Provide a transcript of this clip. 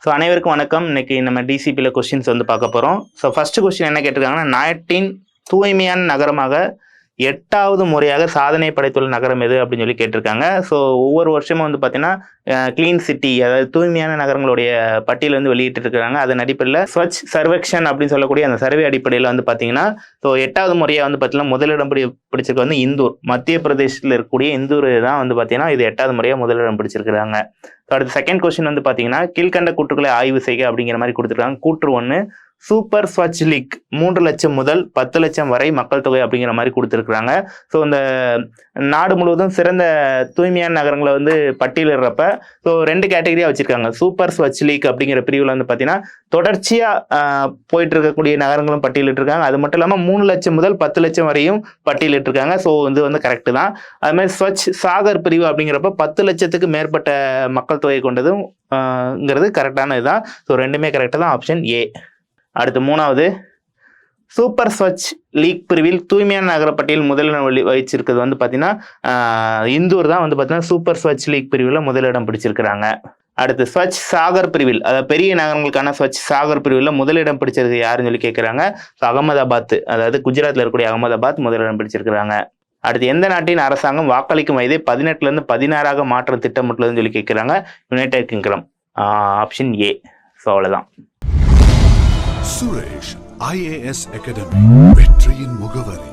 So அனைவருக்கும் வணக்கம். இன்னைக்கு நம்ம டிசிபியில் கொஸ்டின்ஸ் வந்து பார்க்க போகிறோம். ஸோ ஃபர்ஸ்ட் கொஸ்டின் என்ன கேட்டிருக்காங்கன்னா, நாட்டின் தூய்மையான நகரமாக 8வது முறையாக சாதனை படைத்துள்ள நகரம் எது அப்படின்னு சொல்லி கேட்டிருக்காங்க. ஸோ ஒவ்வொரு வருஷமும் வந்து பார்த்தீங்கன்னா கிளீன் சிட்டி, அதாவது தூய்மையான நகரங்களுடைய பட்டியல் வந்து வெளியிட்டு இருக்கிறாங்க. அதன் அடிப்படையில் ஸ்வச் சர்வேக்ஷன் அப்படின்னு சொல்லக்கூடிய அந்த சர்வே அடிப்படையில் வந்து பார்த்தீங்கன்னா, ஸோ 8வது முறையாக வந்து பார்த்தீங்கன்னா முதலிடம் பிடிச்சிருக்கு வந்து இந்தூர், மத்திய பிரதேசத்தில் இருக்கக்கூடிய இந்தூர் தான் வந்து பார்த்தீங்கன்னா இது 8வது முறையாக முதலிடம் பிடிச்சிருக்கிறாங்க. ஸோ அடுத்த செகண்ட் கொஸ்டின் வந்து பார்த்தீங்கன்னா, கீழ்கண்ட கூற்றுக்களை ஆய்வு செய்க அப்படிங்கிற மாதிரி கொடுத்துருக்காங்க. கூற்று 1, சூப்பர் ஸ்வச் லீக் 3 லட்சம் முதல் 10 லட்சம் வரை மக்கள் தொகை அப்படிங்கிற மாதிரி கொடுத்துருக்குறாங்க. ஸோ இந்த நாடு முழுவதும் சிறந்த தூய்மையான நகரங்களை வந்து பட்டியலிடுறப்ப ஸோ 2 கேட்டகரியாக வச்சுருக்காங்க. சூப்பர் ஸ்வச் லீக் அப்படிங்கிற பிரிவில் வந்து பார்த்தீங்கன்னா தொடர்ச்சியாக போயிட்டு இருக்கக்கூடிய நகரங்களும் பட்டியலிட்டிருக்காங்க. அது மட்டும் இல்லாமல் 3 லட்சம் முதல் 10 லட்சம் வரையும் பட்டியலிட்டிருக்காங்க. ஸோ இது வந்து கரெக்டு தான். அதுமாதிரி ஸ்வச் சாகர் பிரிவு அப்படிங்கிறப்ப 10 லட்சத்துக்கு மேற்பட்ட மக்கள் தொகை கொண்டதுங்கிறது கரெக்டான இதுதான். ஸோ 2மே கரெக்டாக தான். Option A. அடுத்து 3வது, சூப்பர் ஸ்வச் லீக் பிரிவில் தூய்மையான நகரப்பட்டியல் முதலிடம் வகிச்சிருக்கிறது வந்து பார்த்தீங்கன்னா இந்தூர் தான் வந்து பார்த்தீங்கன்னா சூப்பர் ஸ்வச் லீக் பிரிவில் முதலிடம் பிடிச்சிருக்கிறாங்க. அடுத்து ஸ்வச் சாகர் பிரிவில், அதாவது பெரிய நகரங்களுக்கான ஸ்வச் சாகர் பிரிவில் முதலிடம் பிடிச்சிருக்கு யாருன்னு சொல்லி கேட்குறாங்க. ஸோ அகமதாபாத், அதாவது குஜராத்தில் இருக்கக்கூடிய அகமதாபாத் முதலிடம் பிடிச்சிருக்கிறாங்க. அடுத்து எந்த நாட்டின் அரசாங்கம் வாக்களிக்கும் வயதை 18லேருந்து 16ஆக மாற்ற திட்டமிட்டுள்ளதுன்னு சொல்லி கேட்குறாங்க. United kingdom. Option A. So அவ்வளோதான். சுரேஷ் IAS அகாடமி, வெற்றியின் முகவரி.